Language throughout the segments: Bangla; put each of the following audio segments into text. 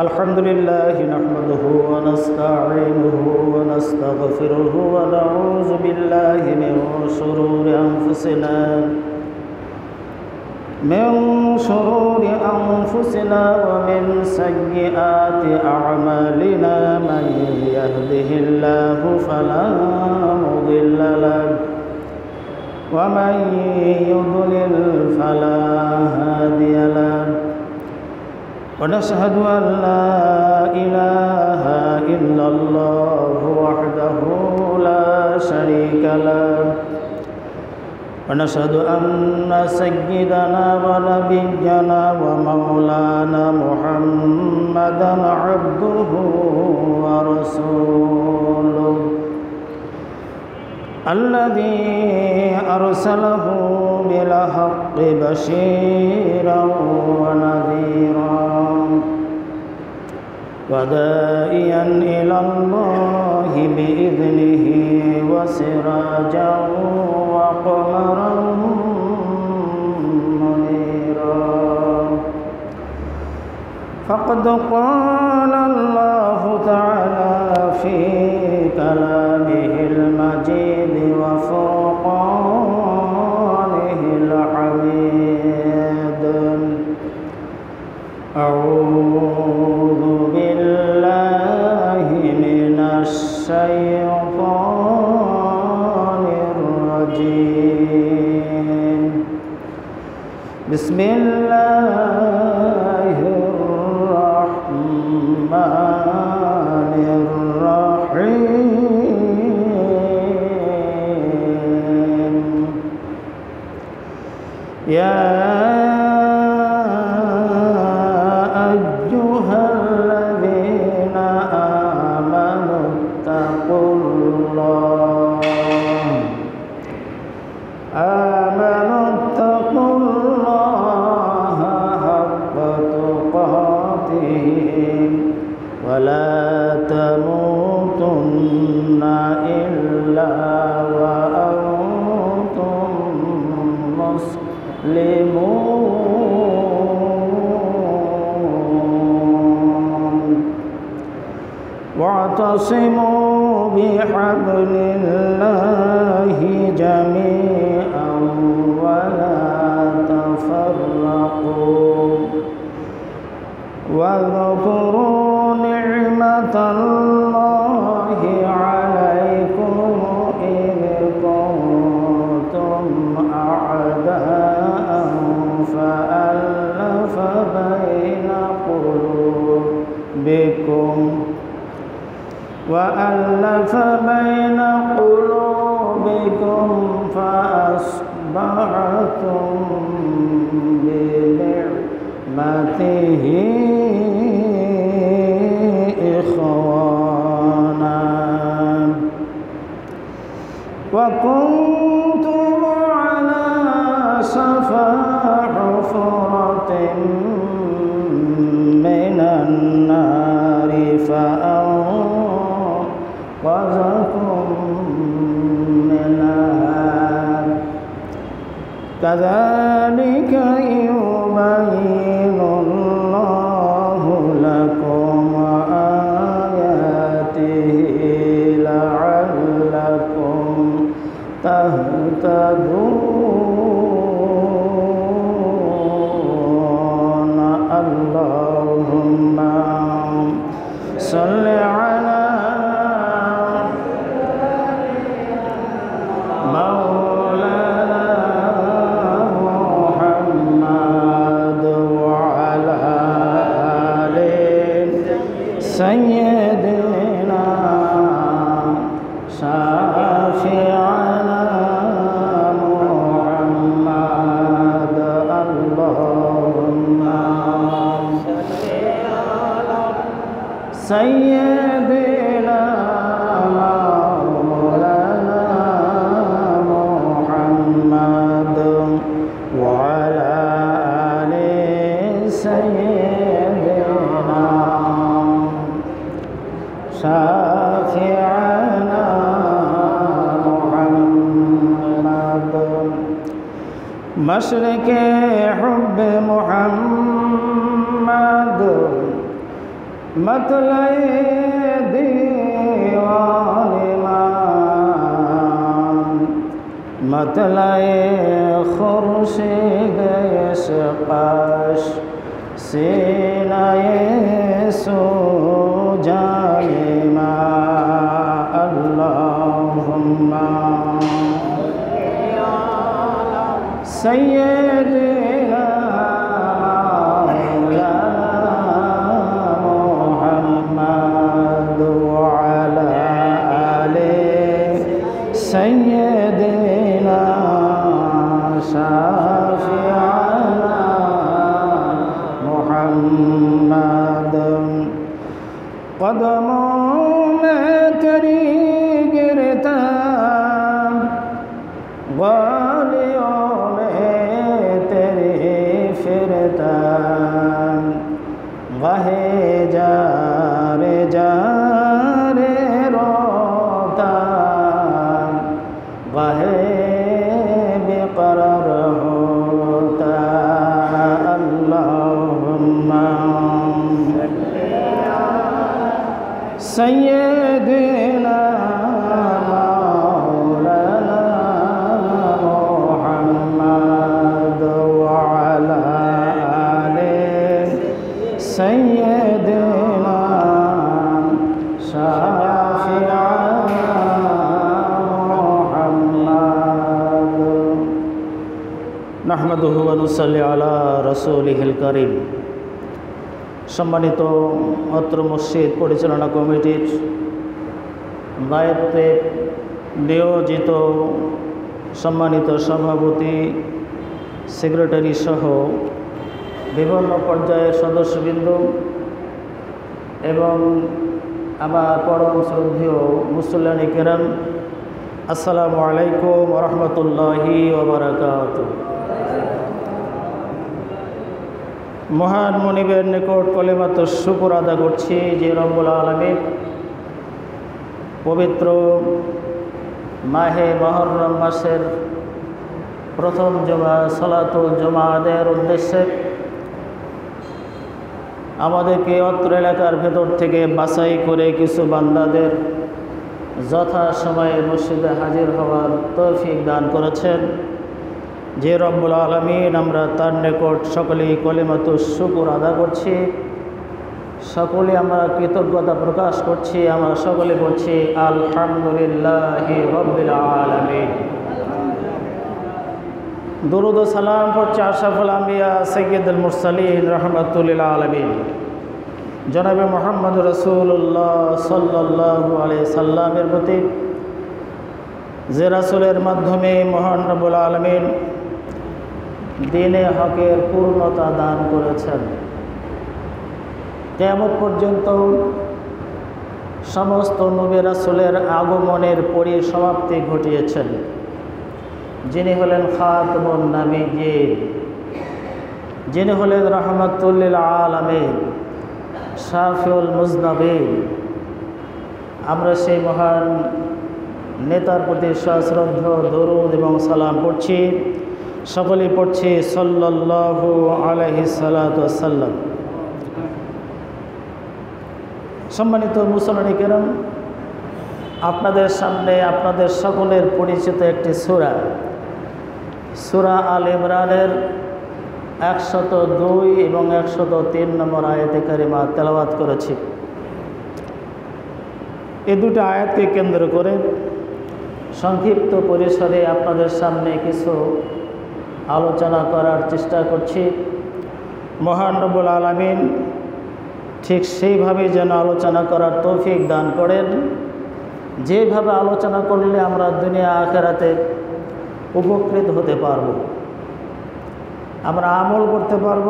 الحمد لله نحمده ونستعينه ونستغفره ونعوذ بالله من شرور أنفسنا ومن سيئات أعمالنا من يهده الله فلا مضل له ومن يضلل فلا هادي له ونشهد أن لا إله إلا الله وحده لا شريك له ونشهد أن سيدنا ونبينا ومولانا محمدا عبده ورسوله الذي أرسله بالحق بشيرا ونذيرا وداعيا إلى الله بإذنه وسراجا وقمرا منيرا فقد قال الله تعالى في كلامه المجيد وفرقانه الحميد أعوذ بالله من الشيطان الرجيم بسم الله الرحمن الرحيم يا أيها الذين آمنوا اتقوا الله حق تقاته ولا تموتن إلا وأنتم مسلمون واعتصموا بحبل الله جميعا ولا تفرقوا واذكروا نعمة الله عليكم إذ كنتم أعداء فألف بين قلوبكم فأصبحتم بنعمته إخوانا وكنتم على شفا حفرة من النار فأنقذكم منها كذلك يبين الله لكم آياته لعلكم تهتدون اللهم صل على مولانا محمد وعلى آل سيدنا شافعنا محمد اللهم سيدنا مولانا محمد وعلى آل سيدنا شافعنا محمد مشرق حب محمد मतले दीवान मान मतले खुर्शीद इश्क़श सीनाए सुजालिमा अल्लाहुम्मा सय्यदना मुहम्मद व अला आले सय्यदना शाफिअना मुहम्मद कदमों में तेरी गिरता वालियों में तेरी फिरता वहे जा रे रोता वहे बेकरार होता अल्लाहुम्मा सय्यदना मौलाना मुहम्मद व अला आले सय्यदना शाफिअना मुहम्मद नहमदुहु व नुसल्ली अला रसूलिहिल करीम। সম্মানিত অত্র মসজিদ পরিচালনা কমিটির দায়িত্বে নিয়োজিত সম্মানিত সভাপতি, সেক্রেটারি সহ বিভিন্ন পর্যায়ের সদস্যবৃন্দ এবং আমার পরম শ্রদ্ধেয় মুসল্লানি কেরাম, আসসালামু আলাইকুম ওয়া রাহমাতুল্লাহি ওয়া বারাকাতুহু। মহান মনিবের নিকট কলিমাত শুকর আদা করছি যে রব্বুল আলামিন পবিত্র মাহে মুহররম মাসের প্রথম জুমা সালাতুল জুমা আদায়ের উদ্দেশ্যে আমাদেরকে অত্র এলাকার ভেতর থেকে বাছাই করে কিছু বান্দাদের যথাসময়ে মসজিদে হাজির হওয়ার তৌফিক দান করেছেন। যে রব্বুল আলামিন আমরা তার নিকট সকলেই কলিমাতুশ শুকর আদা করছি, সকলে আমরা কৃতজ্ঞতা প্রকাশ করছি। আমরা সকলে বলছি আলহামদুলিল্লাহি রাব্বিল আলামিন। দুরুদ ও সালাম পড়ছি আশরাফুল আম্বিয়া সাইয়্যিদুল মুরসালিন রাহমাতুল লিল আলামিন জনাবে মুহাম্মদ রাসূলুল্লাহ সাল্লাল্লাহু আলাইহি সাল্লামের প্রতি, যে রাসূলের মাধ্যমে মহান রব্বুল আলামিন দ্বীনে হকের পূর্ণতা দান করেছেন। কিয়ামত পর্যন্ত সমস্ত নবী রাসূলের আগমনের পরিসমাপ্তি ঘটিয়েছেন। যিনি হলেন খাতামুন নবিয়্যিন, যিনি হলেন রাহমাতুল লিল আলামিন, শাফিউল মুযনিবিন। আমরা সেই মহান নেতার প্রতি সশ্রদ্ধ দরুদ এবং সালাম পড়ছি, সকলেই পড়ছি সাল্লাল্লাহু আলাইহি সাল্লাতু ওয়াসাল্লাম। সম্মানিত মুসলমানি কেরাম, আপনাদের সামনে আপনাদের সকলের পরিচিত একটি সূরা, সূরা আল ইমরানের 102 এবং 103 নম্বর আয়াতে কারিমা তেলাওয়াত করেছি। এই দুটো আয়াতকে কেন্দ্র করে সংক্ষিপ্ত পরিসরে আপনাদের সামনে কিছু আলোচনা করার চেষ্টা করছি। মহান রব্বুল আলামিন ঠিক সেইভাবে যেন আলোচনা করার তৌফিক দান করেন, যেভাবে আলোচনা করলে আমরা দুনিয়া আখিরাতে উপকৃত হতে পারব, আমরা আমল করতে পারব,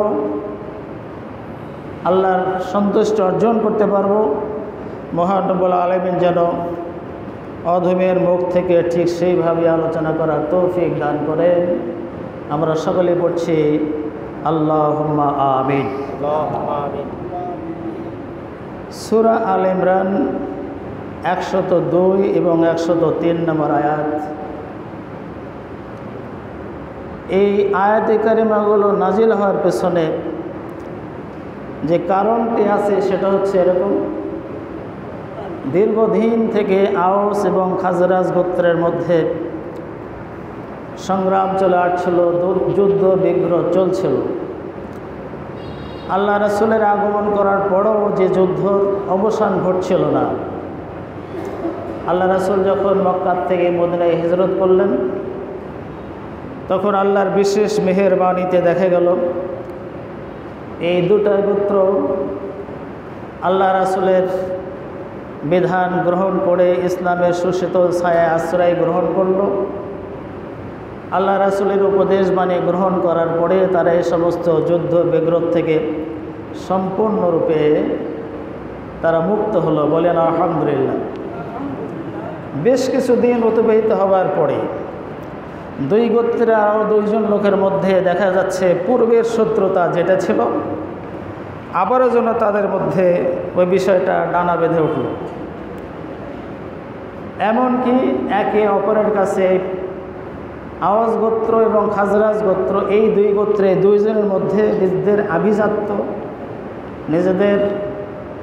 আল্লাহর সন্তুষ্টি অর্জন করতে পারব। মহান রব্বুল আলামিন যেন অধমের মুখ থেকে ঠিক সেইভাবে আলোচনা করার তৌফিক দান করেন। আমরা সকলে পড়ছি আল্লাহুম্মা আমিন। সূরা আল ইমরান 102 এবং 103 নম্বর আয়াত। এই আয়াতে কারিমাগুলো নাজিল হওয়ার পেছনে যে কারণটি আছে সেটা হচ্ছে এরকম, দীর্ঘদিন থেকে আওস এবং খাজরাজ গোত্রের মধ্যে সংগ্রাম চলে আসছিল, যুদ্ধ বিগ্রহ চলছিল। আল্লাহ রাসূলের আগমন করার পরও যে যুদ্ধর অবসান ঘটছিল না। আল্লাহ রাসূল যখন মক্কা থেকে মদিনায় হিজরত করলেন, তখন আল্লাহর বিশেষ মেহেরবানিতে দেখা গেল এই দুটা গোত্র আল্লাহ রাসূলের বিধান গ্রহণ করে ইসলামের সুশীতল ছায়া আশ্রয় গ্রহণ করল। আল্লাহ রাসূলের উপদেশ বাণী গ্রহণ করার পরে তারা এই সমস্ত যুদ্ধ বিগ্রহ থেকে সম্পূর্ণরূপে তারা মুক্ত হলো। বলেন আলহামদুলিল্লাহ। বেশ কিছুদিন অতিবাহিত হওয়ার পরে দুই গোত্রের আরও দুইজন লোকের মধ্যে দেখা যাচ্ছে পূর্বের শত্রুতা যেটা ছিল আবারও যেন তাদের মধ্যে ওই বিষয়টা ডানা বেঁধে উঠল। এমনকি একে অপরের কাছে আওয়াজ গোত্র এবং খাজরাজ গোত্র, এই দুই গোত্রে দুইজনের মধ্যে নিজেদের আভিজাত্য, নিজেদের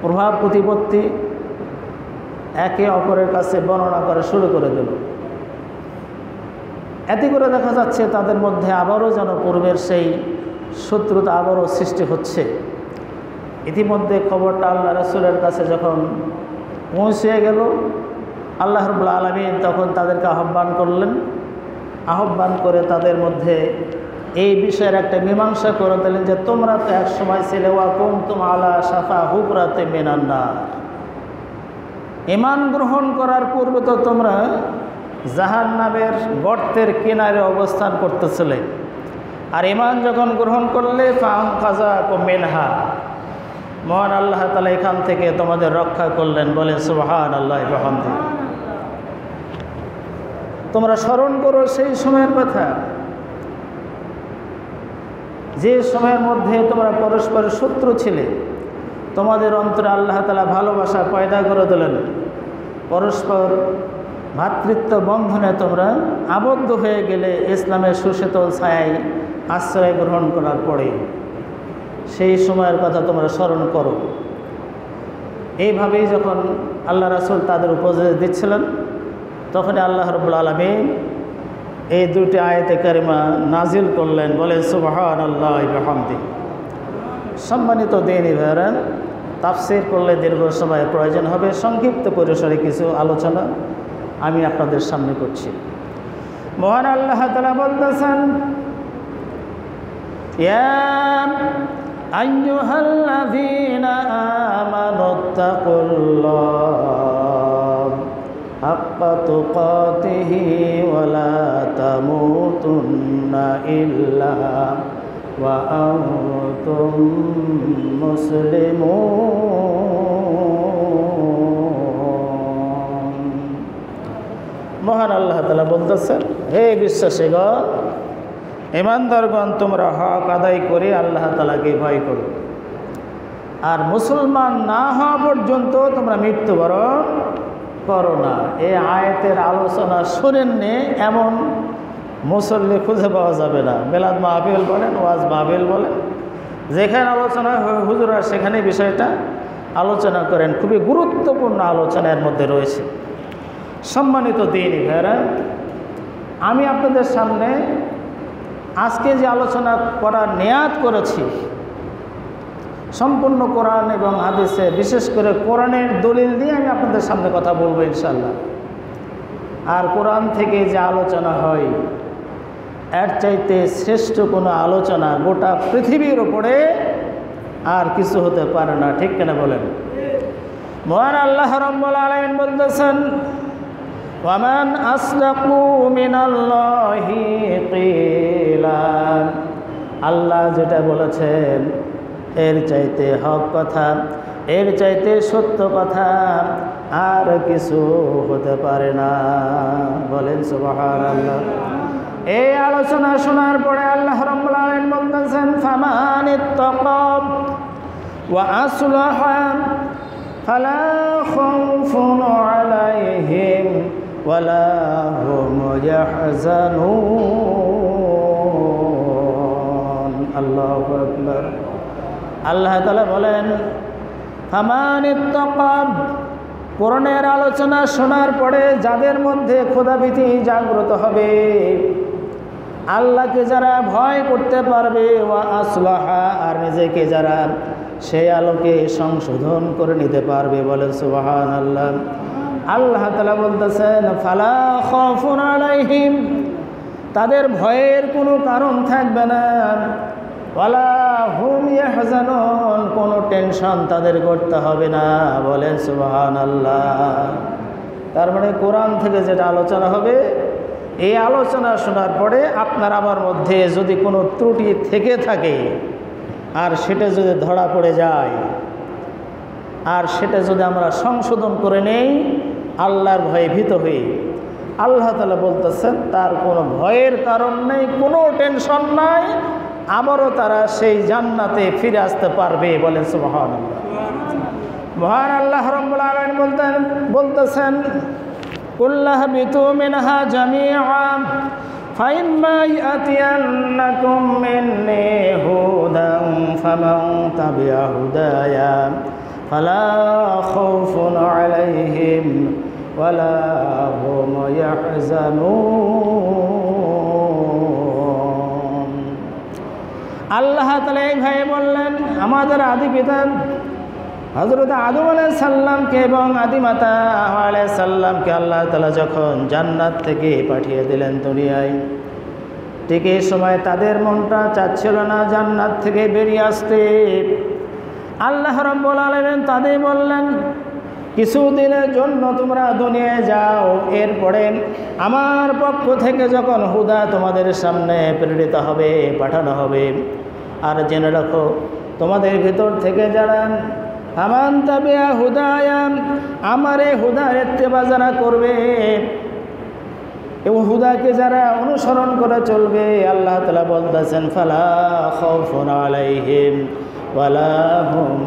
প্রভাব প্রতিপত্তি একে অপরের কাছে বর্ণনা করা শুরু করে দিল। এতে করে দেখা যাচ্ছে তাদের মধ্যে আবারও যেন পূর্বের সেই শত্রুতা আবারও সৃষ্টি হচ্ছে। ইতিমধ্যে খবরটা আল্লাহ রাসূলের কাছে যখন পৌঁছে গেল, আল্লাহ রাব্বুল আলামিন তখন তাদেরকে আহ্বান করলেন। আহ্বান করে তাদের মধ্যে এই বিষয়ের একটা মীমাংসা করে দিলেন যে তোমরা তো এক সময় ছিলে ওয়া কুনতুম আলা শাফা হুফরাতে মিনান নার, ঈমান গ্রহণ করার পূর্বে তো তোমরা জাহান্নামের গর্তের কিনারে অবস্থান করতেছিলে, আর ঈমান যখন গ্রহণ করলে ফাআনকাযাকুম মিনহা, মহান আল্লাহ তাআলা এখান থেকে তোমাদের রক্ষা করলেন। বলে সুবহানাল্লাহি ওয়া বিহামদিহি। তোমরা স্মরণ করো সেই সময়ের কথা, যে সময়ের মধ্যে তোমরা পরস্পরের শত্রু ছিলে, তোমাদের অন্তরে আল্লাহ তাআলা ভালোবাসা পয়দা করে দিলেন। পরস্পর ভ্রাতৃত্ব বন্ধনে তোমরা আবদ্ধ হয়ে গেলে ইসলামের সুশীতল ছায়ায় আশ্রয় গ্রহণ করার পরে। সেই সময়ের কথা তোমরা স্মরণ করো। এইভাবেই যখন আল্লাহ রাসূল তাদের উপদেশ দিচ্ছিলেন, তখনই আল্লাহ রাব্বুল আলামিন এই দুটি আয়াতে কারিমা নাজিল করলেন। বলে সুবহানাল্লাহি ওয়া বিহামদিহি। সম্মানিত দ্বীনী ভাইরা, তাফসীর করলে দীর্ঘ সময় প্রয়োজন হবে, সংক্ষিপ্ত পরিসরে কিছু আলোচনা আমি আপনাদের সামনে করছি। মহান আল্লাহ তাআলা বলতেছেন, ইয়া আইয়ুহাল্লাযীনা আমানুত্তাকুল্লাহ হাক্কা তুকাতিহি ওয়া লা তামুতুন্না ইল্লা ওয়া আনতুম মুসলিমুন। মহান আল্লাহ তাআলা বলতেছেন, হে বিশ্বাসীগণ, ঈমানদারগণ, তোমরা হক আদায় করে আল্লাহ তাআলাকে ভয় করো, আর মুসলমান না হওয়া পর্যন্ত তোমরা মৃত্যুবরণ করো না। এই আয়াতের আলোচনা শোনেননি এমন মুসল্লি খুঁজে পাওয়া যাবে না। মিলাদ মাহফিল বলেন, ওয়াজ মাহফিল বলেন, যেখানে আলোচনা হয় হুজুরা সেখানে বিষয়টা আলোচনা করেন। খুবই গুরুত্বপূর্ণ আলোচনা এর মধ্যে রয়েছে। সম্মানিত দ্বীনী ভাইরা, আমি আপনাদের সামনে আজকে যে আলোচনা করার নিয়াত করেছি, সম্পূর্ণ কোরআন এবং হাদিসে, বিশেষ করে কোরআনের দলিল দিয়ে আমি আপনাদের সামনে কথা বলবো ইনশাআল্লাহ। আর কোরআন থেকে যে আলোচনা হয় এর চাইতে শ্রেষ্ঠ কোনো আলোচনা গোটা পৃথিবীর উপরে আর কিছু হতে পারে না। ঠিক কিনা বলেন? মহান আল্লাহ রাব্বুল আলামিন বলতেছেন, ওয়ামান আসদাকু মিনাল্লাহি ক্বিলা, আল্লাহ যেটা বলেছেন এর চাইতে হক কথা, এর চাইতে সত্য কথা আর কিছু হতে পারে না। বলেন সুবহানাল্লাহ। এই আলোচনা শোনার পরে আল্লাহ রাব্বুল আলামিন বলতেছেন, ফামানিত্তাকা ওয়া আসলাহা ফালা খাউফুন আলাইহিম ওয়ালা হুম ইয়াহজানুন। আল্লাহু আকবার। আল্লাহ তাআলা বলেন ফামানিত্তাকা, কোরআনের আলোচনা শোনার পরে যাদের মধ্যে খোদাভীতি জাগ্রত হবে, আল্লাহকে যারা ভয় করতে পারবে, ওয়া আসলাহা, আর নিজেকে যারা সেই আলোকে সংশোধন করে নিতে পারবে, বলেন সুবহানাল্লাহ। আল্লাহ তাআলা বলতেছেন ফালা খাউফুন আলাইহিম, তাদের ভয়ের কোনো কারণ থাকবে না, ওয়ালা হুম ইয়াহজানুন, কোনো টেনশন তাদের করতে হবে না, বলেন সুবহানাল্লাহ। তার মানে কোরআন থেকে যেটা আলোচনা হবে, এই আলোচনা শোনার পরে আপনার আমার মধ্যে যদি কোনো ত্রুটি থেকে থাকে আর সেটা যদি ধরা পড়ে যায় আর সেটা যদি আমরা সংশোধন করে নেই আল্লাহর ভয়ে ভীত হই, আল্লাহ তাআলা বলতেছেন তার কোনো ভয়ের কারণ নেই, কোনো টেনশন নাই, আবারও তারা সেই জান্নাতে ফিরে আসতে পারবে, বলেন সুবহানাল্লাহ। মহান আল্লাহ রাব্বুল আলামিন বলতেছেন কুল্লাহবিতু মিনহা জামিআ ফাইম্মা ইয়াতিয়ান্নাকুম মিন্নি হুদান ফামান তাবিআ হুদায়া ফালা খাউফুন আলাইহিম ওয়ালা হুম ইয়াহজানুন। আল্লাহ তাআলা এইভাবে বললেন আমাদের আদি পিতা হযরত আদম আলাইহিস সালামকে এবং আদিমাতা হাওয়া আলাইহিস সালামকে আল্লাহ তাআলা যখন জান্নাত থেকে পাঠিয়ে দিলেন দুনিয়ায়, ঠিক এই সময় তাদের মনটা চাচ্ছিল না জান্নাত থেকে বেরিয়ে আসতে। আল্লাহ রাব্বুল আলামিন তাদের বললেন কিছুদিনের জন্য তোমরা দুনিয়ায় যাও, এরপরে আমার পক্ষ থেকে যখন হুদা তোমাদের সামনে প্রেরিত হবে, পাঠানো হবে, আর জেনে রাখো তোমাদের ভিতর থেকে যারা ফামান তাবিআ হুদায়া, আমার এই হুদার ইত্তেবা যারা করবে এবং হুদাকে যারা অনুসরণ করে চলবে, আল্লাহ তাআলা বলতেছেন ফালা খাউফুন আলাইহিম ওয়ালা হুম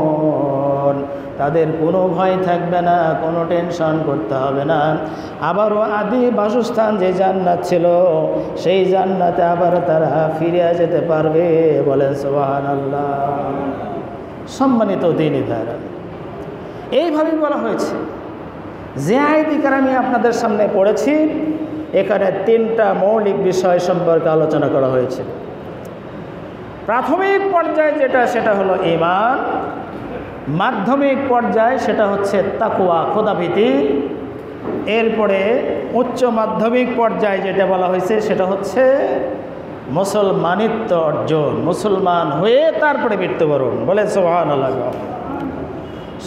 ইয়াহজানুন, তাদের কোনো ভয় থাকবে না, কোনো টেনশন করতে হবে না। আবারও আদি বাসস্থান যে জান্নাত ছিল সেই জান্নাতে আবার তারা ফিরে যেতে পারবে, বলেন সুবহানাল্লাহ। সম্মানিত দ্বীনী ভাইরা, এইভাবেই বলা হয়েছে যে আয়াতটি আমি আপনাদের সামনে পড়েছি, এখানে তিনটা মৌলিক বিষয় সম্পর্কে আলোচনা করা হয়েছে। প্রাথমিক পর্যায়ে যেটা সেটা হলো ঈমান, মাধ্যমিক পর্যায়ে সেটা হচ্ছে তাকওয়া খোদাভীতি, এরপরে উচ্চ মাধ্যমিক পর্যায়ে যেটা বলা হয়েছে সেটা হচ্ছে মুসলমানিত্ব অর্জন, মুসলমান হয়ে তারপরে মৃত্যুবরণ, বলে সুবহানাল্লাহ।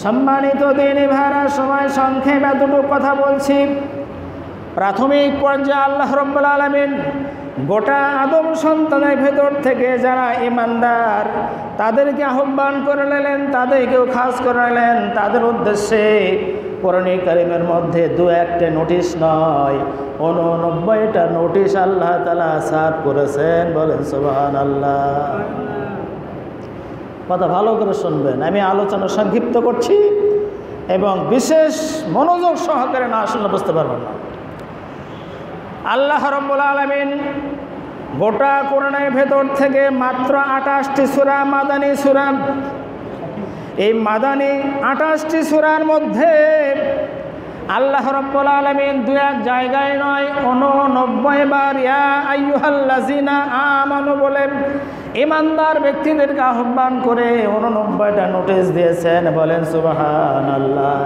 সম্মানিত দ্বীনী ভাইরা, সময় সংক্ষেপে দুটো কথা বলছি। প্রাথমিক পর্যায়ে আল্লাহ রাব্বুল আলামিন গোটা আদম সন্তানের ভেতর থেকে যারা ঈমানদার তাদেরকে আহ্বান করে নিলেন, তাদেরকেও খাস করে নিলেন, তাদের উদ্দেশ্যে কোরআন কারীমের মধ্যে দু একটা নোটিশ নয় 89টা নোটিশ আল্লাহ তাআলা সার্ভ করেছেন, বলেন সুবহানাল্লাহ। কথা ভালো করে শুনবেন, আমি আলোচনা সংক্ষিপ্ত করছি এবং বিশেষ মনোযোগ সহকারে না শুনলে বুঝতে পারবেন না। আল্লাহ রাব্বুল আলামিন গোটা কোরআনের ভেতর থেকে মাত্র 28টি সূরা মাদানী সূরা, এই মাদানী 28টি সূরার মধ্যে আল্লাহ রাব্বুল আলামিন দু এক জায়গায় নয় 89 বার ইয়া আইয়ুহাল্লাযিনা আমানু বলে ঈমানদার ব্যক্তিদেরকে আহ্বান করে 89টা নোটিশ দিয়েছেন, বলেন সুবহানাল্লাহ।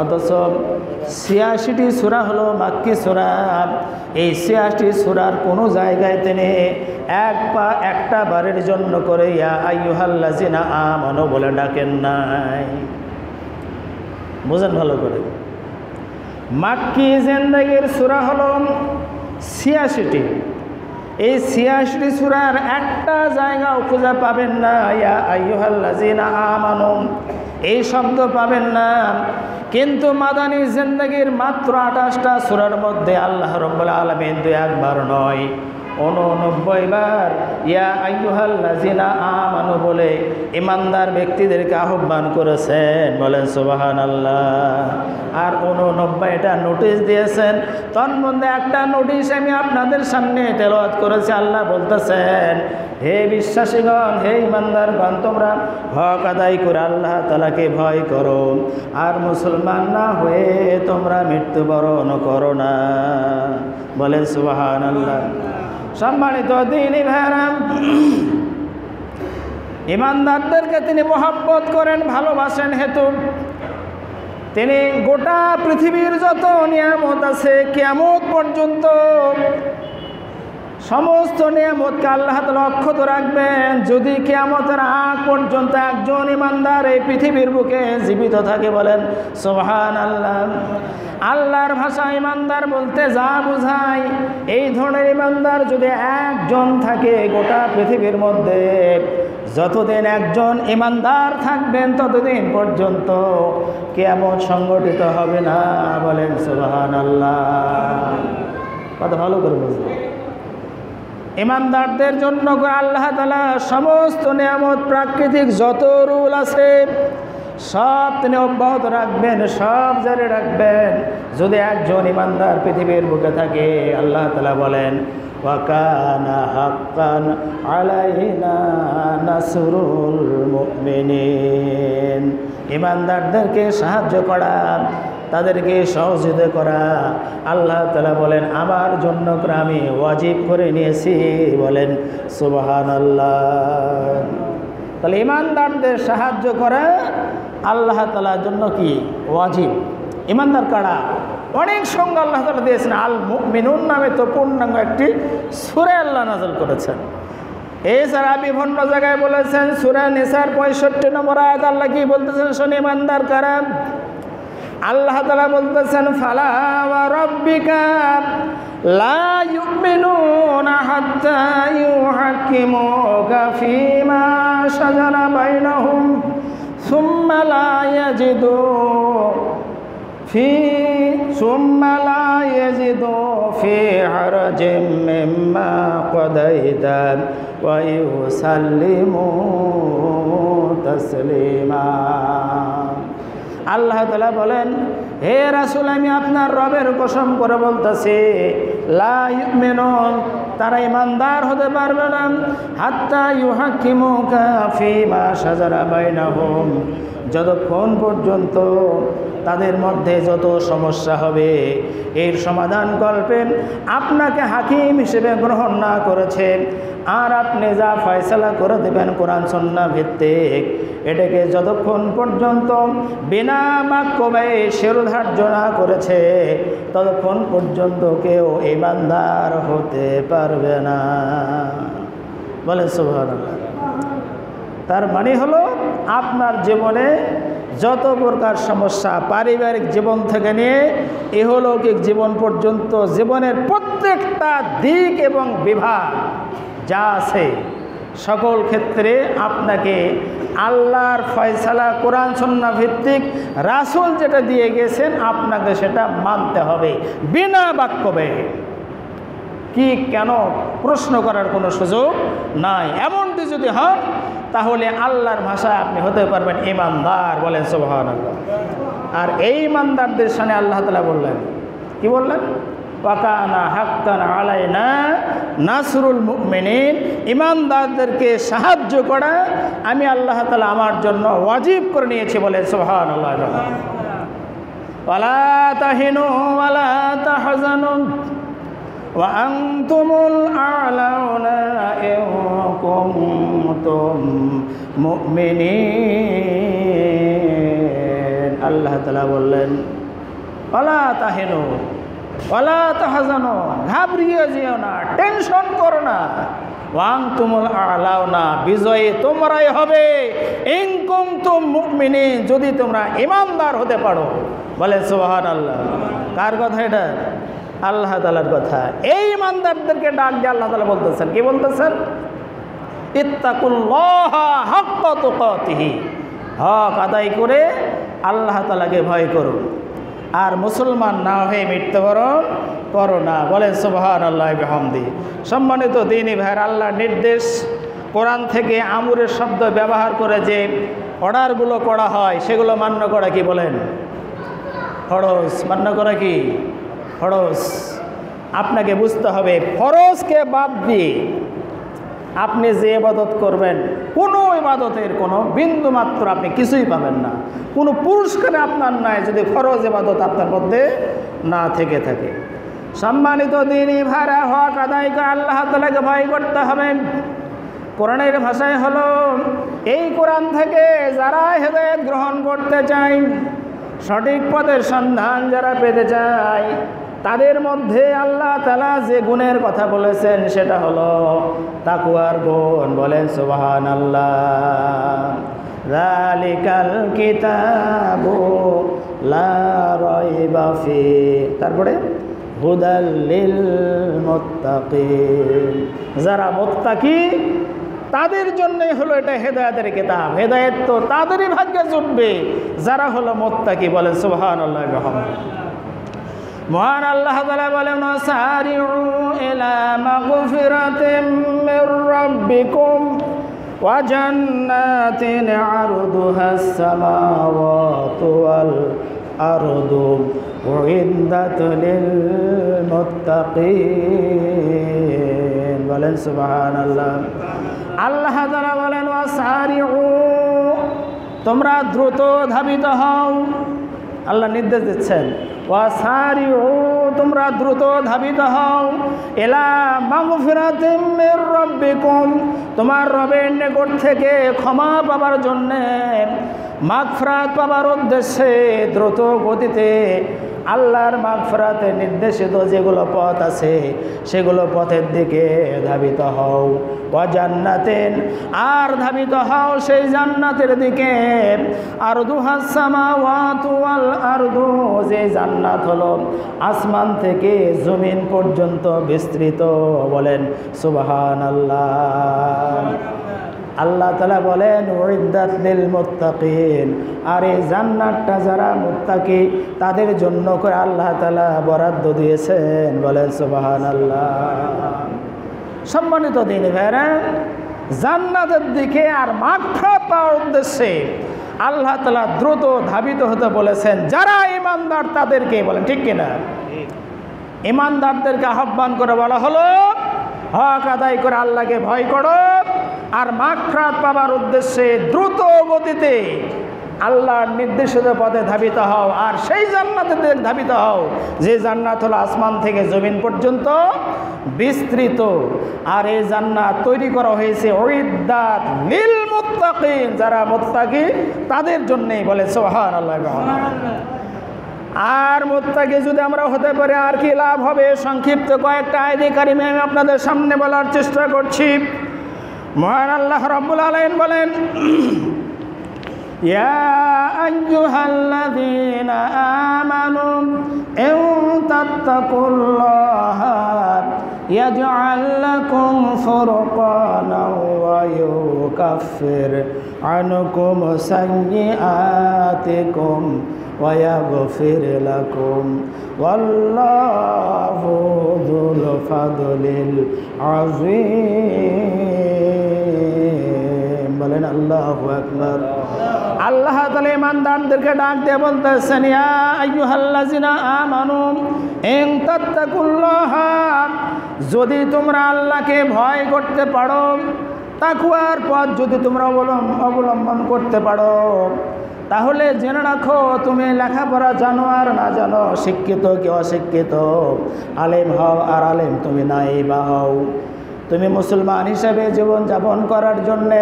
অথচ 86টি সূরা হলো মাক্কি সূরা, এই 86টি সূরার কোনো জায়গায় তিনি একটা বারের জন্য করে ইয়া আইয়ুহাল্লাযিনা আমানু বলে ডাকেন নাই। বুঝেন ভালো করে, মাক্কি জিন্দেগির সূরা হলো 86টি, এই 86টি সূরার একটা জায়গাও খুঁজে পাবেন না ইয়া আইয়ুহাল্লাযিনা আমানু এই শব্দ পাবেন না। কিন্তু মাদানী জিন্দেগির মাত্র 28টা সূরার মধ্যে আল্লাহ রাব্বুল আলামিন দু একবার নয় 89 বার ইয়া আইয়ুহাল্লাযিনা আমানু বলে ইমানদার ব্যক্তিদেরকে আহ্বান করেছেন, বলেন সুবহানাল্লাহ। আর 89টা নোটিশ দিয়েছেন। তন্মধ্যে একটা নোটিশ আমি আপনাদের সামনে তেলাওয়াত করেছি। আল্লাহ বলতেছেন, হে বিশ্বাসীগণ, হে ইমানদারগণ, তোমরা হক আদায় করে আল্লাহ তাআলাকে ভয় করো, আর মুসলমান না হয়ে তোমরা মৃত্যুবরণ করো না, বলেন সুবহানাল্লাহ। সম্মানিত দ্বীনি ভাইরা, ইমানদারদেরকে তিনি মহব্বত করেন, ভালোবাসেন হেতু তিনি গোটা পৃথিবীর যত নিয়ামত আছে কিয়ামত পর্যন্ত সমস্ত নিয়ামতকে আল্লাহ তাআলা অক্ষত রাখবেন। যদি কিয়ামতের আগ পর্যন্ত একজন ইমানদার এই পৃথিবীর বুকে জীবিত থাকে, বলেন সুবহানাল্লাহ। আল্লাহর ভাষা ইমানদার বলতে যা বোঝায়, এই ধরনের ইমানদার যদি একজন থাকে গোটা পৃথিবীর মধ্যে, যতদিন একজন ইমানদার থাকবেন ততদিন পর্যন্ত কিয়ামত সংগঠিত হবে না, বলেন সুবহানাল্লাহ। কথা ভালো করে বুঝবেন। ইমানদারদের জন্য আল্লাহ তাআলা সমস্ত নিয়ামত, প্রাকৃতিক যত রুল আছে সব তিনি অব্যাহত রাখবেন, সব জারি রাখবেন যদি একজন ইমানদার পৃথিবীর বুকে থাকে। আল্লাহ তাআলা বলেন, ওয়া কানা হাক্কান আলাইনা নাসরুল মুমিনিন। ইমানদারদেরকে সাহায্য করা, তাদেরকে সহযোগিতা করা আল্লাহ তাআলা বলেন আমার জন্য আমি ওয়াজিব করে নিয়েছি, বলেন সুবহানাল্লাহ। তাহলে ইমানদারদের সাহায্য করা আল্লাহ তাআলার জন্য কি ওয়াজিব। ইমানদার কারা? অনেক সংজ্ঞা আল্লাহ তাআলা দিয়েছেন। আল মুমিনুন নামে তো পূর্ণাঙ্গ একটি সূরা আল্লাহ নাযিল করেছেন। এছাড়া বিভিন্ন জায়গায় বলেছেন, সূরা নিসার 65 নম্বর আয়াত আল্লাহ কি বলতেছেন শুনে, ইমানদার কারা? আল্লাহ তাআলা বলতেছেন, ফালা ওয়া রাব্বিকা লা ইউমিনুনা হাত্তা ইউহাক্কিমুকা ফীমা শাজারা বাইনাহুম সুম্মা লা ইয়াজিদু ফি হারাজিম মিম্মা কাদাইতা ওয়া ইউসাল্লিমু তাসলিমা। আল্লাহ তাআলা বলেন, হে রাসূল, আমি আপনার রবের কসম করে বলতেছি, লা ইউমিনুন, তারা ইমানদার হতে পারবে না, হাত্তা ইউহাক্কিমুকা ফীমা শাজারা বাইনাহুম, যতক্ষণ পর্যন্ত তাদের মধ্যে যত সমস্যা হবে এর সমাধান কল্পে আপনাকে হাকিম হিসেবে গ্রহণ না করেছে, আর আপনি যা ফয়সালা করে দেবেন কোরআন সুন্নাহ ভিত্তিক, এটাকে যতক্ষণ পর্যন্ত বিনা বাক্যে শিরোধার্য না করেছে ততক্ষণ পর্যন্ত কেউ ইমানদার হতে পারবে না, বলে সুবহানাল্লাহ। তার মানে হলো আপনার জীবনে যত প্রকার সমস্যা, পারিবারিক জীবন থেকে নিয়ে ইহলৌকিক জীবন পর্যন্ত জীবনের প্রত্যেকটা দিক এবং বিভাগ যা আছে সকল ক্ষেত্রে আপনাকে আল্লাহর ফয়সালা কোরআন সুন্নাহ ভিত্তিক রাসূল যেটা দিয়ে গেছেন আপনাকে সেটা মানতে হবে বিনা বাক্যবে। কি কেন প্রশ্ন করার কোনো সুযোগ নাই। এমনটি যদি হন তাহলে আল্লাহর ভাষায় আপনি হতে পারবেন ইমানদার, বলেন সুবহানাল্লাহ। আর এই ইমানদারদের সামনে আল্লাহ তাআলা বললেন, কি বললেন? ওয়া কানা হাক্কান আলাইনা নাসরুল মুমিনিন, ইমানদারদেরকে সাহায্য করা আমি আল্লাহ তাআলা আমার জন্য ওয়াজিব করে নিয়েছি, বলেন সুবহানাল্লাহ। ওয়ালা তাহিনু ওয়ালা তাহজানু ওয়া আনতুমুল আ'লাউনা ইন কুনতুম মুমিনিন। আল্লাহ তাআলা বললেন, ওয়ালা তাহিনু ওয়ালা তাহজানু, ঘাবড়িয়ে যেও না, টেনশন করো না, ওয়া আনতুমুল আ'লাউনা, বিজয়ী তোমরাই হবে, ইন কুনতুম মুমিনিন, যদি তোমরা ইমানদার হতে পারো, বলে সুবহানাল্লাহ। কার কথা এটা? আল্লাহ তাআলার কথা। এই ইমানদারদেরকে ডাক দিয়ে আল্লাহ তাআলা বলতেছেন, কি বলতেছেন? ইত্তাকুল্লাহা হাক্কা তুকাতিহি, হক আদায় করে আল্লাহ তাআলাকে ভয় করুন, আর মুসলমান না হয়ে মৃত্যুবরণ করো না। বলেন সুবহানাল্লাহ বিহামদি। সম্মানিত দ্বীনি ভাইয়ের, আল্লাহর নির্দেশ, কোরআন থেকে আমরের শব্দ ব্যবহার করে যে অর্ডারগুলো করা হয় সেগুলো মান্য করা কি বলেন? ফরজ। মান্য করা কি ফরজ। আপনাকে বুঝতে হবে ফরজকে বাদ দিয়ে আপনি যে ইবাদত করবেন, কোনো ইবাদতের কোনো বিন্দু মাত্র আপনি কিছুই পাবেন না, কোনো পুরস্কার আপনার নাই যদি ফরজ ইবাদত আপনার মধ্যে না থেকে থাকে। সম্মানিত দ্বীনি ভাইরা, হক আদায় করে আল্লাহ তাআলাকে ভয় করতে হবে। কোরআনের ভাষায় হলো, এই কোরআন থেকে যারা হেদায়েত গ্রহণ করতে চায়, সঠিক পথের সন্ধান যারা পেতে চায়, তাদের মধ্যে আল্লাহ তাআলা যে গুণের কথা বলেছেন সেটা হলো তাকওয়ার গুণ। বলেন সুবহানাল্লাহ। যালিকাল কিতাবু লা রাইবা ফিহি, তারপরে হুদাল লিল মুত্তাকিন, যারা মুত্তাকি তাদের জন্যই হলো এটা হেদায়েতের কিতাব। হেদায়েত তো তাদেরই ভাগ্যে জুটবে যারা হলো মুত্তাকি। বলেন সুবহানাল্লাহ। মহান আল্লাহ তাআলা বলেন, সারিউ ইলা মাগফিরাতিম মির রাব্বিকুম ওয়া জান্নাতিন আরদুহাস সামাওয়াতু ওয়াল আরদু উইদ্দাত লিল মুত্তাকিন। বলেন সুবহানাল্লাহ। আল্লাহ তাআলা বলেন, ওয়াসারিউ, তোমরা দ্রুত ধাবিত হও। আল্লাহ নির্দেশ দিচ্ছেন, ওয়াসারিউ, তোমরা দ্রুত ধাবিত হও, ইলা মাগফিরাতিম মির রাব্বিকুম, তোমার রবের নিকট থেকে ক্ষমা পাবার জন্যে, মাগফিরাত পাবার উদ্দেশ্যে দ্রুত গতিতে আল্লাহর মাগফিরাতের নির্দেশিত যেগুলো পথ আছে সেগুলো পথের দিকে ধাবিত হও। ওয়া জান্নাতিন, আর ধাবিত হও সেই জান্নাতের দিকে, আরদুহাস সামাওয়াতু ওয়াল আরদু, যে জান্নাত হলো আসমান থেকে জমিন পর্যন্ত বিস্তৃত। বলেন সুবহানাল্লাহ। আল্লাহ তাআলা বলেন, উইদ্দাত লিল মুত্তাকিন, আর এই জান্নাতটা যারা মুত্তাকি তাদের জন্য করে আল্লাহ তাআলা বরাদ্দ দিয়েছেন। বলেন সুবহানাল্লাহ। সম্মানিত দ্বীনি ভাইরা, জান্নাতের দিকে আর মাগফিরাত পাওয়ার উদ্দেশ্যে আল্লাহ তাআলা দ্রুত ধাবিত হতে বলেছেন যারা ঈমানদার তাদেরকে। বলেন ঠিক কিনা? ঈমানদারদেরকে আহ্বান করে বলা হলো, হক আদায় করে আল্লাহকে ভয় করো, আর মাগফিরাত পাবার উদ্দেশ্যে দ্রুত গতিতে আল্লাহর নির্দেশিত পথে ধাবিত হও, আর সেই জান্নাতের দিকে ধাবিত হও যে জান্নাত হলো আসমান থেকে জমিন পর্যন্ত বিস্তৃত। আর এই জান্নাত তৈরি করা হয়েছে উইদ্দাত লিল মুত্তাকিন, যারা মুত্তাকি তাদের জন্যই। বলে সুবহানাল্লাহ। আর মুত্তাকি যদি আমরা হতে পারি আর কি লাভ হবে? সংক্ষিপ্ত কয়েকটা আয়াত কারিমে আমি আপনাদের সামনে বলার চেষ্টা করছি। মহান আল্লাহ রাব্বুল আলামিন বলেন, ইয়া আইয়ুহাল্লাযীনা আমানু ইন তাত্তাকুল্লাহা ইয়াজআল লাকুম ফুরকানাও ওয়া ইউকাফির আনকুম সাইয়্যাতিকুম ওয়া ইয়াগফির লাকুম ওয়াল্লাহু যুল ফাদলিল আযীম। বলেন আল্লাহু আকবার। আল্লাহ তাআলা ঈমানদারদেরকে ডাক দিয়ে বলতেছেন, ইয়া আইয়ুহাল্লাযিনা আমানু ইন তাত্তাকুল্লাহা, যদি তোমরা আল্লাহকে ভয় করতে পারো, তাকওয়ার পথ যদি তোমরা অবলম্বন করতে পারো, তাহলে জেনে রাখো তুমি লেখাপড়া জানো আর না জানো, শিক্ষিত কি অশিক্ষিত, আলেম হও আর আলেম তুমি নাই বা হও, তুমি মুসলমান হিসেবে জীবনযাপন করার জন্যে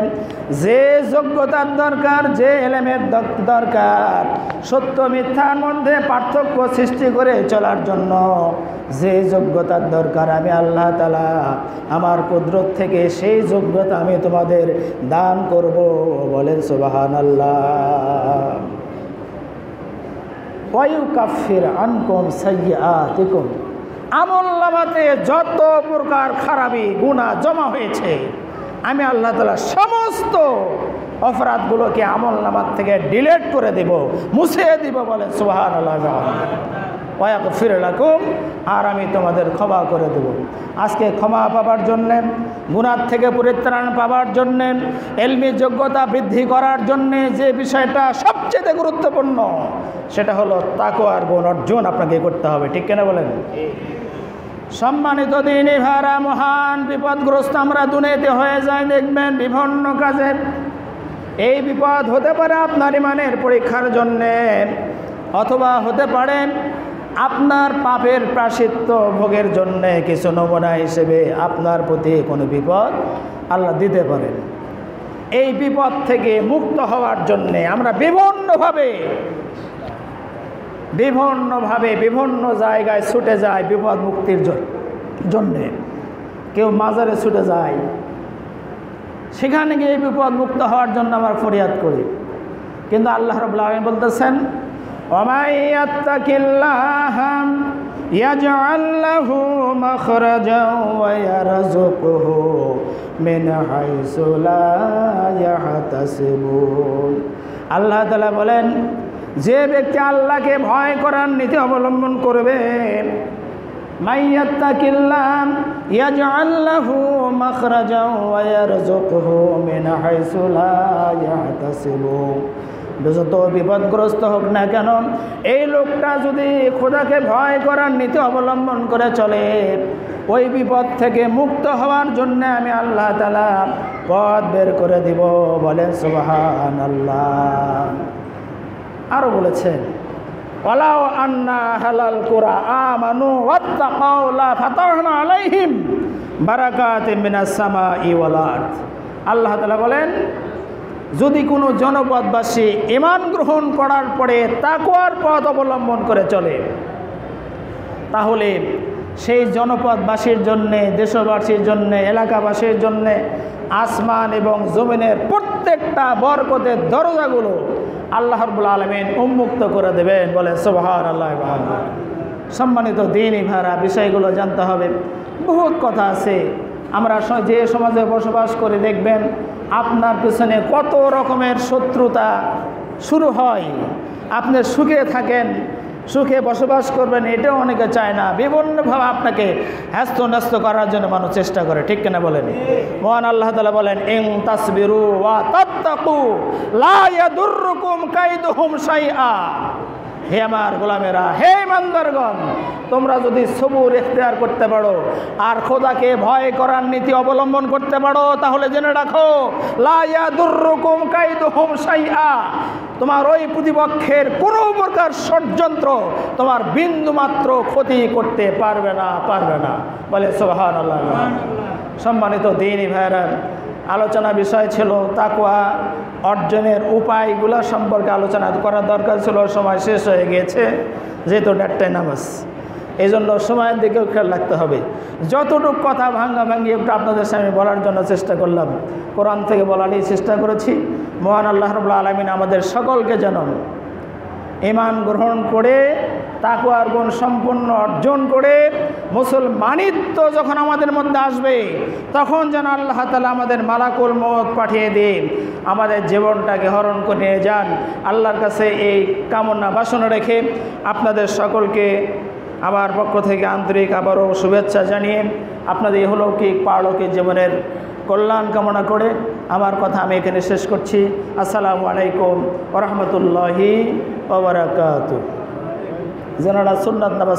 যে যোগ্যতার দরকার, যে এলেমের দরকার, সত্য মিথ্যার মধ্যে পার্থক্য সৃষ্টি করে চলার জন্য যে যোগ্যতার দরকার, আমি আল্লাহ তাআলা আমার কুদরত থেকে সেই যোগ্যতা আমি তোমাদের দান করব। বলেন সুবহানাল্লাহ। ওয়া ইউকাফির আনকুম সাইয়্যাতিকুম, আমলনামাতে যত প্রকার খারাপি গুনাহ জমা হয়েছে আমি আল্লাহ তাআলা সমস্ত অপরাধগুলোকে আমলনামার থেকে ডিলিট করে দেব, মুছে দিব। বলেন সুবহানাল্লাহ। ওয়াগফির লাকুম, আর আমি তোমাদের ক্ষমা করে দেব। আজকে ক্ষমা পাবার জন্যে, গুনাহ থেকে পরিত্রাণ পাবার জন্যে, ইলমি যোগ্যতা বৃদ্ধি করার জন্যে যে বিষয়টা সবচেয়ে গুরুত্বপূর্ণ সেটা হলো তাকওয়ার গুণ অর্জন আপনাকে করতে হবে। ঠিক কিনা বলেন? সম্মানিত দিনী ভাইরা, মহান বিপদগ্রস্ত আমরা দুনিয়াতে হয়ে যাই দেখবেন বিভিন্ন কাজে। এই বিপদ হতে পারে আপনার ঈমানের পরীক্ষার জন্যে, অথবা হতে পারে আপনার পাপের প্রায়শ্চিত্ত ভোগের জন্যে কিছু নমুনা হিসেবে আপনার প্রতি কোনো বিপদ আল্লাহ দিতে পারেন। এই বিপদ থেকে মুক্ত হওয়ার জন্যে আমরা বিভিন্নভাবে বিভিন্ন জায়গায় ছুটে যায় বিপদ মুক্তির জন্যে। কেউ মাজারে ছুটে যায়, সেখানে গিয়ে বিপদ মুক্ত হওয়ার জন্য আমরা ফরিয়াদ করি। কিন্তু আল্লাহ রাব্বুল আলামিন বলতেছেন, ওয়ামাই ইয়াত্তাকিল্লাহা ইয়াজআল লাহু মাখরাজাও ওয়া ইয়ারযুকুহু মিন হাইসু লা ইয়াহতাসিবুন। আল্লাহ তাআলা বলেন, যে ব্যক্তি আল্লাহকে ভয় করার নীতি অবলম্বন করবে, মাইয়াত্তাকিল্লাহ ইয়াজআল লাহু মাখরাজাও ওয়া ইয়ারযুকুহু মিন হাইসু লা ইয়াহতাসিবু। যত বিপদগ্রস্ত হোক না কেন, এই লোকটা যদি খোদাকে ভয় করার নীতি অবলম্বন করে চলে, ওই বিপদ থেকে মুক্ত হওয়ার জন্য আমি আল্লাহ তাআলা পথ বের করে দিব। বলেন সুবহানাল্লাহ। আরও বলেছেন, ওয়ালাউ আন্না হালাল কুরা আমানু ওয়াত্তাকাউ লা ফাতাহনা আলাইহিম বারাকাতিম মিনাস সামাই ওয়াল আরদ। আল্লাহ তাআলা বলেন, যদি কোনো জনপদবাসী ঈমান গ্রহণ করার পরে তাকওয়ার পথ অবলম্বন করে চলে, তাহলে সেই জনপদবাসীর জন্যে, দেশবাসীর জন্যে, এলাকাবাসীর জন্যে আসমান এবং জমিনের প্রত্যেকটা বরকতের দরজাগুলো আল্লাহ রাব্বুল আলামিন উন্মুক্ত করে দেবেন। বলে সুবহানাল্লাহ। সম্মানিত দ্বীনী ভাইরা, বিষয়গুলো জানতে হবে। বহুত কথা আছে। আমরা যে সমাজে বসবাস করে দেখবেন আপনার পেছনে কত রকমের শত্রুতা শুরু হয়। আপনি সুখে থাকেন, সুখে বসবাস করবেন, এটাও অনেকে চায় না। বিভিন্নভাবে আপনাকে হ্যস্ত ন্যস্ত করার জন্য মানুষ চেষ্টা করে। ঠিক কিনা বলেন? মহান আল্লাহ তাআলা বলেন, ইন তাসবিরু ওয়া তাত্তাকু লা ইয়াদুররুকুম কাইদুহুম শাইআ। হে আমার গোলামেরা, হে ইমানদারগণ, তোমরা যদি সবুর ইখতিয়ার করতে পারো আর খোদাকে ভয় করার নীতি অবলম্বন করতে পারো, তাহলে জেনে রাখো, লা ইয়াদুররুকুম কাইদুহুম শাইআ। তোমার ওই প্রতিপক্ষের কোনো প্রকার ষড়যন্ত্র তোমার বিন্দুমাত্র ক্ষতি করতে পারবে না। বলে সুবহানাল্লাহ। সম্মানিত দ্বীনী ভাইরা, আলোচনা বিষয় ছিল তাকওয়া অর্জনের উপায়গুলো সম্পর্কে আলোচনা করার দরকার ছিল। সময় শেষ হয়ে গিয়েছে, যেহেতু 1টায় নামাজ, এই জন্য সময়ের দিকেও খেয়াল রাখতে হবে। যতটুকু কথা ভাঙ্গাভাঙ্গি একটু আপনাদের সামনে বলার জন্য চেষ্টা করলাম, কোরআন থেকে বলারই চেষ্টা করেছি। মহান আল্লাহ রাব্বুল আলামিন আমাদের সকলকে যেন ঈমান গ্রহণ করে তাকওয়ার গুণ সম্পূর্ণ অর্জন করে মুসলমানিত্ব যখন আমাদের মধ্যে আসবে, তখন যেন আল্লাহ তাআলা আমাদের মালাকুল মউত পাঠিয়ে দেন, আমাদের জীবনটাকে হরণ করে নিয়ে যান। আল্লাহর কাছে এই কামনা বাসনা রেখে আপনাদের সকলকে আমার পক্ষ থেকে আন্তরিক আবারও শুভেচ্ছা জানিয়ে আপনাদের ইহলৌকিক পারলৌকিক জীবনের কল্যাণ কামনা করে আমার কথা আমি এখানে শেষ করছি। আসসালামু আলাইকুম ওয়া রাহমাতুল্লাহি ওয়া বারাকাতুহু। যারা সুন্নাত নামাজ